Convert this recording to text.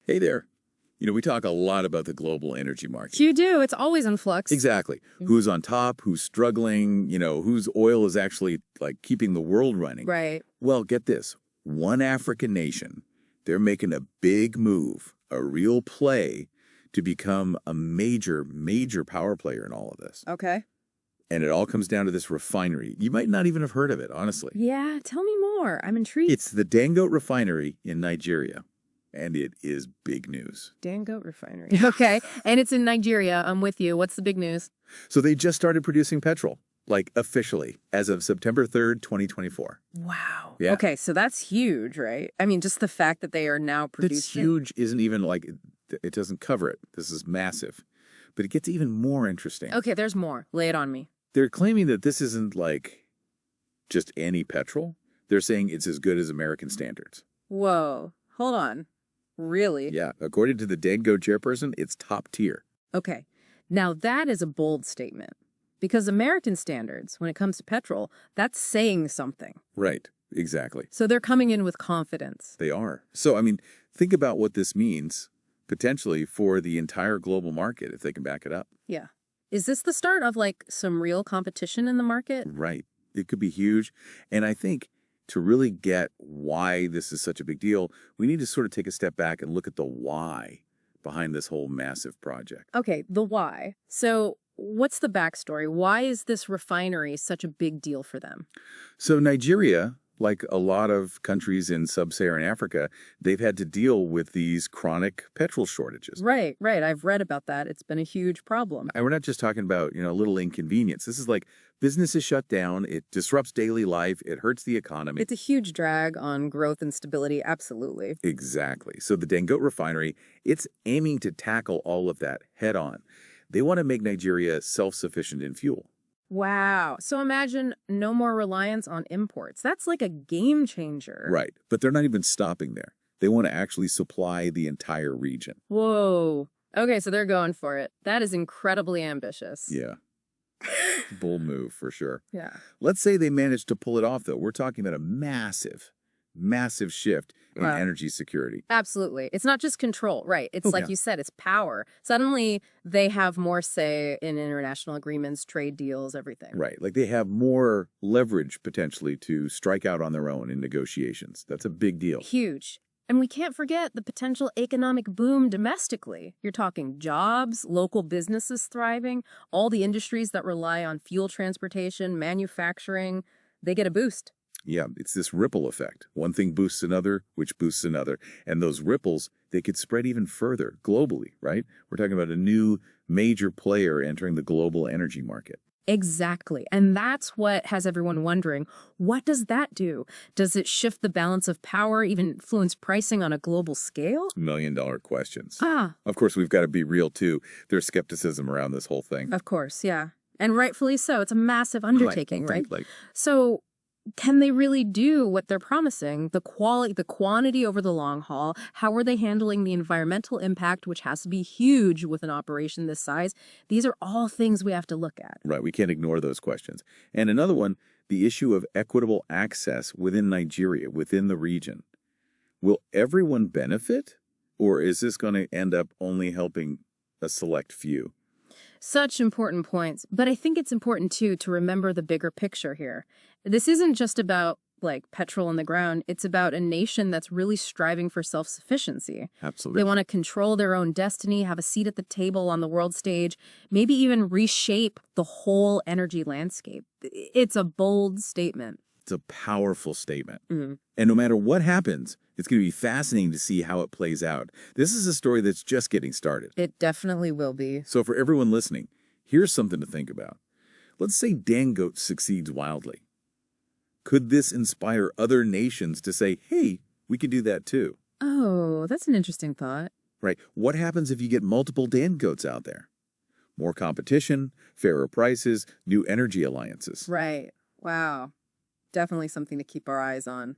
Hey there. We talk a lot about the global energy market. You do. It's always in flux. Exactly. Who's on top, who's struggling, whose oil is actually like keeping the world running. Right. Well, get this. One African nation, they're making a big move, a real play to become a major, major power player in all of this. Okay. And it all comes down to this refinery. You might not even have heard of it, honestly. Yeah, tell me more. I'm intrigued. It's the Dangote Refinery in Nigeria. And it is big news. Dangote Refinery. Okay. And it's in Nigeria. I'm with you. What's the big news? So they just started producing petrol, like officially, as of September 3rd, 2024. Wow. Yeah. Okay, so that's huge, right? I mean, just the fact that they are now producing. That's huge isn't even like, it doesn't cover it. This is massive. But it gets even more interesting. Okay, there's more. Lay it on me. They're claiming that this isn't like just any petrol. They're saying it's as good as American standards. Whoa. Hold on. Really? Yeah. According to the Dangote chairperson, it's top tier. Okay. Now that is a bold statement. Because American standards, when it comes to petrol, that's saying something. Right. Exactly. So they're coming in with confidence. They are. So, I mean, think about what this means potentially for the entire global market if they can back it up. Yeah. Is this the start of like some real competition in the market? Right. It could be huge. And I think to really get why this is such a big deal, we need to sort of take a step back and look at the why behind this whole massive project. Okay, the why. So what's the backstory? Why is this refinery such a big deal for them? So Nigeria, like a lot of countries in sub-Saharan Africa, they've had to deal with these chronic petrol shortages. Right. I've read about that. It's been a huge problem. And we're not just talking about, a little inconvenience. This is like businesses shut down. It disrupts daily life. It hurts the economy. It's a huge drag on growth and stability. Absolutely. Exactly. So the Dangote Refinery, it's aiming to tackle all of that head on. They want to make Nigeria self-sufficient in fuel. Wow. So imagine no more reliance on imports. That's like a game changer. Right. But they're not even stopping there. They want to actually supply the entire region. Whoa. Okay, so they're going for it. That is incredibly ambitious. Yeah. Bold move for sure. Yeah. Let's say they managed to pull it off, though. We're talking about a massive, massive shift in Wow. energy security. Absolutely. It's not just control, right? It's like yeah. you said, it's power. Suddenly, they have more say in international agreements, trade deals, everything. Right. Like they have more leverage potentially to strike out on their own in negotiations. That's a big deal. Huge. And we can't forget the potential economic boom domestically. You're talking jobs, local businesses thriving, all the industries that rely on fuel transportation, manufacturing, they get a boost. Yeah, it's this ripple effect. One thing boosts another, which boosts another. And those ripples, they could spread even further globally, right? We're talking about a new major player entering the global energy market. Exactly. And that's what has everyone wondering, what does that do? Does it shift the balance of power, even influence pricing on a global scale? $1,000,000 questions. Ah, Of course, we've got to be real, too. There's skepticism around this whole thing. of course, yeah. And rightfully so. It's a massive undertaking, right? Like, So can they really do what they're promising? The quantity over the long haul? How are they handling the environmental impact, which has to be huge with an operation this size? These are all things we have to look at. right, we can't ignore those questions. And another one, the issue of equitable access within Nigeria, within the region. Will everyone benefit? Or is this going to end up only helping a select few? Such important points. But I think it's important, too, to remember the bigger picture here. This isn't just about, like, petrol on the ground. It's about a nation that's really striving for self-sufficiency. Absolutely. They want to control their own destiny, have a seat at the table on the world stage, maybe even reshape the whole energy landscape. It's a bold statement. It's a powerful statement. Mm-hmm. And no matter what happens, it's going to be fascinating to see how it plays out. This is a story that's just getting started. It definitely will be. So for everyone listening, here's something to think about. Let's say Dangote succeeds wildly. Could this inspire other nations to say, hey, we can do that too? Oh, that's an interesting thought. Right. What happens if you get multiple Dangotes out there? More competition, fairer prices, new energy alliances. Right. Wow. Definitely something to keep our eyes on.